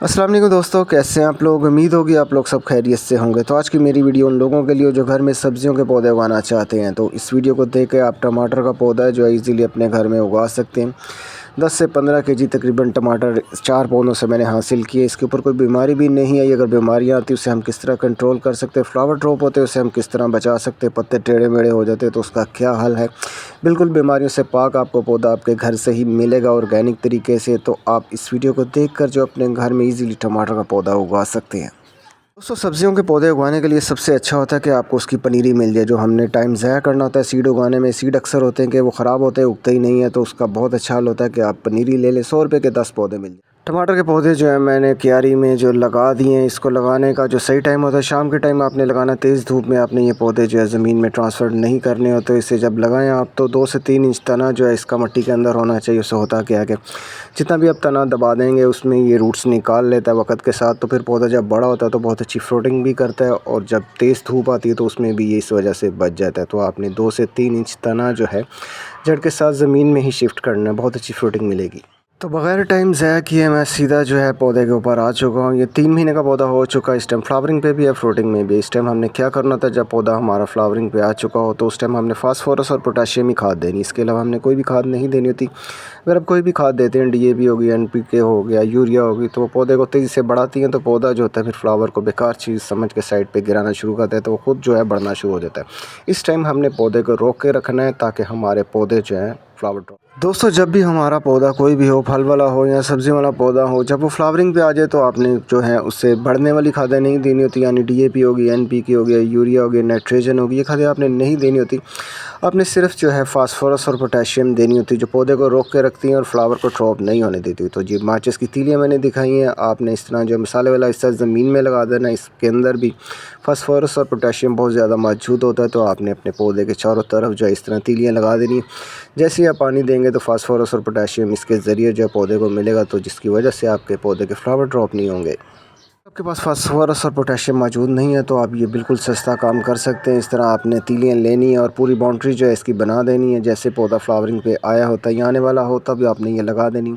अस्सलाम वालेकुम दोस्तों, कैसे हैं आप लोग। उम्मीद होगी आप लोग सब खैरियत से होंगे। तो आज की मेरी वीडियो उन लोगों के लिए जो घर में सब्जियों के पौधे उगाना चाहते हैं। तो इस वीडियो को देख के आप टमाटर का पौधा जो है इजीली अपने घर में उगा सकते हैं। 10 से 15 केजी तकरीबन टमाटर 4 पौधों से मैंने हासिल किए। इसके ऊपर कोई बीमारी भी नहीं आई। अगर बीमारियाँ आती उसे हम किस तरह कंट्रोल कर सकते हैं, फ्लावर ड्रॉप होते हैं उसे हम किस तरह बचा सकते हैं, पत्ते टेढ़े मेढ़े हो जाते हैं तो उसका क्या हल है। बिल्कुल बीमारियों से पाक आपको पौधा आपके घर से ही मिलेगा ऑर्गेनिक तरीके से। तो आप इस वीडियो को देखकर जो अपने घर में इजीली टमाटर का पौधा उगा सकते हैं। दोस्तों, सब्जियों के पौधे उगाने के लिए सबसे अच्छा होता है कि आपको उसकी पनीरी मिल जाए। जो हमने टाइम ज़ाया करना होता है सीड उगाने में, सीड अक्सर होते हैं कि वो ख़राब होते हैं, उगते ही नहीं है। तो उसका बहुत अच्छा हल होता है कि आप पनीरी ले लें। 100 रुपये के 10 पौधे मिल जाए। टमाटर के पौधे जो है मैंने क्यारी में जो लगा दिए हैं। इसको लगाने का जो सही टाइम होता है शाम के टाइम आपने लगाना। तेज़ धूप में आपने ये पौधे जो है ज़मीन में ट्रांसफ़र नहीं करने होते। इसे जब लगाएं आप तो 2 से 3 इंच तना जो है इसका मिट्टी के अंदर होना चाहिए। उससे होता क्या है कि जितना भी आप तना दबा देंगे उसमें ये रूट्स निकाल लेता है वक्त के साथ। तो फिर पौधा जब बड़ा होता है तो बहुत अच्छी फ्रूटिंग भी करता है, और जब तेज़ धूप आती है तो उसमें भी ये इस वजह से बच जाता है। तो आपने 2 से 3 इंच तना जो है जड़ के साथ ज़मीन में ही शिफ्ट करना है, बहुत अच्छी फ्रूटिंग मिलेगी। तो बग़ैर टाइम ज़ाया किए मैं सीधा जो है पौधे के ऊपर आ चुका हूँ। ये 3 महीने का पौधा हो चुका है। इस टाइम फ्लावरिंग पे भी है, फ्रूटिंग में भी। इस टाइम हमने क्या करना था, जब पौधा हमारा फ्लावरिंग पे आ चुका हो तो उस टाइम हमने फास्फोरस और पोटाशियम ही खाद देनी। इसके अलावा हमने कोई भी खाद नहीं देनी होती। अगर आप कोई भी खाद देते हैं, डीएपी होगी, एनपीके हो गया, यूरिया होगी, तो वो पौधे को तेज़ी से बढ़ाती हैं। तो पौधा जो होता है फिर फ्लावर को बेकार चीज़ समझ के साइड पे गिराना शुरू करता है, तो वो खुद जो है बढ़ना शुरू हो जाता है। इस टाइम हमने पौधे को रोक के रखना है ताकि हमारे पौधे जो हैं फ्लावर ड्रॉप। दोस्तों, जब भी हमारा पौधा कोई भी हो, फल वाला हो या सब्ज़ी वाला पौधा हो, जब वो फ्लावरिंग पे आ जाए तो आपने जो है उससे बढ़ने वाली खादें नहीं देनी होती। यानी डीएपी होगी, एनपीके हो गया, यूरिया हो गया, नाइट्रोजन होगी, ये खादें आपने नहीं देनी होती। आपने सिर्फ जो है फास्फोरस और पोटेशियम देनी होती है, जो पौधे को रोक के रखती हैं और फ्लावर को ड्रॉप नहीं होने देती। तो जी माचिस की तीलियाँ मैंने दिखाई हैं। आपने इस तरह जो मसाले वाला हिस्सा ज़मीन में लगा देना। इसके अंदर भी फास्फोरस और पोटेशियम बहुत ज़्यादा मौजूद होता है। तो आपने अपने पौधे के चारों तरफ जो है इस तरह तीलियाँ लगा देनी। जैसे ही आप पानी देंगे तो फास्फोरस और पोटेशियम इसके ज़रिए जो है पौधे को मिलेगा, तो जिसकी वजह से आपके पौधे के फ्लावर ड्रॉप नहीं होंगे। आपके पास फास्फोरस और पोटेशियम मौजूद नहीं है तो आप ये बिल्कुल सस्ता काम कर सकते हैं। इस तरह आपने तीलियाँ लेनी है और पूरी बाउंड्री जो है इसकी बना देनी है। जैसे पौधा फ्लावरिंग पे आया होता है या आने वाला हो तब आपने ये लगा देनी।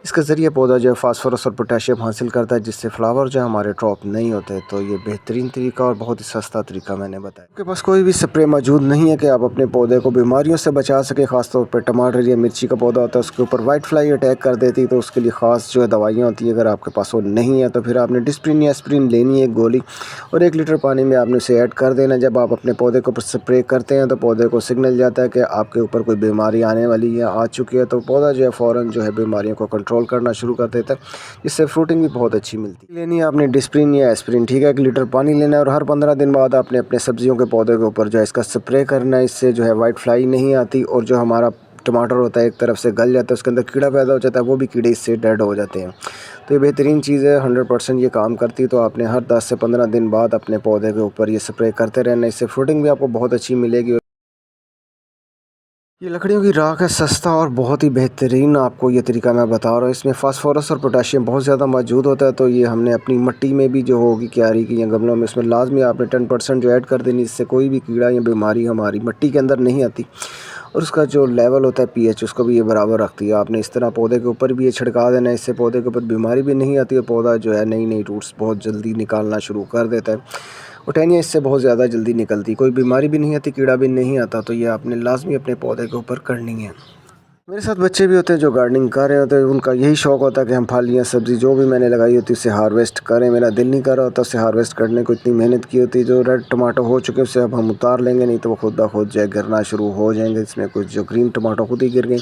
इसके ज़रिए पौधा जो है फास्फोरस और पोटेशियम हासिल करता है, जिससे फ्लावर जो है हमारे ड्रॉप नहीं होते। तो ये बेहतरीन तरीका और बहुत ही सस्ता तरीका मैंने बताया। आपके पास कोई भी स्प्रे मौजूद नहीं है कि आप अपने पौधे को बीमारियों से बचा सकें। ख़ासतौर पर टमाटर या मिर्ची का पौधा होता है, उसके ऊपर वाइट फ्लाई अटैक कर देती है, तो उसके लिए ख़ास जो है दवाइयाँ होती है। अगर आपके पास वो नहीं है तो फिर आपने डिस्प्रिन या एस्प्रिन लेनी है, एक गोली, और 1 लीटर पानी में आपने उसे ऐड कर देना। जब आप अपने पौधे के ऊपर स्प्रे करते हैं तो पौधे को सिग्नल जाता है कि आपके ऊपर कोई बीमारी आने वाली है, आ चुकी है। तो पौधा जो है फ़ौरन जो है बीमारियों को कंट्रोल करना शुरू कर देता है, जिससे फ्रूटिंग भी बहुत अच्छी मिलती है। लेनी है आपने डिस्प्रिन या एस्प्रिन, ठीक है। 1 लीटर पानी लेना है और हर 15 दिन बाद आपने अपने सब्जियों के पौधे के ऊपर जो है इसका स्प्रे करना है। इससे जो है वाइट फ्लाई नहीं आती, और जो हमारा टमाटर होता है एक तरफ से गल जाता है, उसके अंदर कीड़ा पैदा हो जाता है, वो भी कीड़े इससे डेड हो जाते हैं। तो ये बेहतरीन चीज़ है, 100% ये काम करती है। तो आपने हर 10 से 15 दिन बाद अपने पौधे के ऊपर ये स्प्रे करते रहना। इससे फ्रूटिंग भी आपको बहुत अच्छी मिलेगी। ये लकड़ियों की राख है, सस्ता और बहुत ही बेहतरीन आपको ये तरीका मैं बता रहा हूँ। इसमें फास्फोरस और पोटेशियम बहुत ज़्यादा मौजूद होता है। तो ये हमने अपनी मिट्टी में भी जो होगी क्यारी की या गमलों में, इसमें लाजमी आपने 10% जो ऐड कर देनी। इससे कोई भी कीड़ा या बीमारी हमारी मिट्टी के अंदर नहीं आती, और उसका जो लेवल होता है पीएच उसको भी ये बराबर रखती है। आपने इस तरह पौधे के ऊपर भी ये छिड़का देना है। इससे पौधे के ऊपर बीमारी भी नहीं आती, और पौधा जो है नई नई रूट्स बहुत जल्दी निकालना शुरू कर देता है। और टहनियाँ इससे बहुत ज़्यादा जल्दी निकलती, कोई बीमारी भी नहीं आती, कीड़ा भी नहीं आता। तो ये आपने लाजमी अपने पौधे के ऊपर करनी है। मेरे साथ बच्चे भी होते हैं जो गार्डनिंग कर रहे होते हैं। उनका यही शौक़ होता है कि हम फल या सब्ज़ी जो भी मैंने लगाई होती है उसे हार्वेस्ट करें। मेरा दिल नहीं कर रहा होता उसे हार्वेस्ट करने को, इतनी मेहनत की होती है। जो रेड टमाटो हो चुके हैं उसे अब हम उतार लेंगे, नहीं तो वो खुद ब खुद जो है गिरना शुरू हो जाएंगे। इसमें कुछ जो ग्रीन टमाटो खुद ही गिर गई,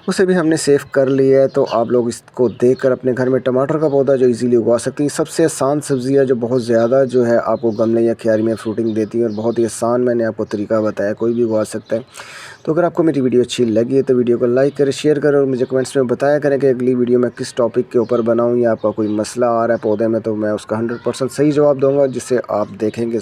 उसे भी हमने सेव कर लिया है। तो आप लोग इसको देखकर अपने घर में टमाटर का पौधा जो इजीली उगा सकते हैं। सबसे आसान सब्ज़ी है जो बहुत ज़्यादा जो है आपको गमले या क्यारी में फ्रूटिंग देती है, और बहुत ही आसान मैंने आपको तरीका बताया, कोई भी उगा सकता है। तो अगर आपको मेरी वीडियो अच्छी लगी है तो वीडियो को लाइक करें, शेयर करें, और मुझे कमेंट्स में बताया करें कि अगली वीडियो मैं किस टॉपिक के ऊपर बनाऊँ, या आपका कोई मसला आ रहा है पौधे में तो मैं उसका 100% सही जवाब दूँगा, जिससे आप देखेंगे।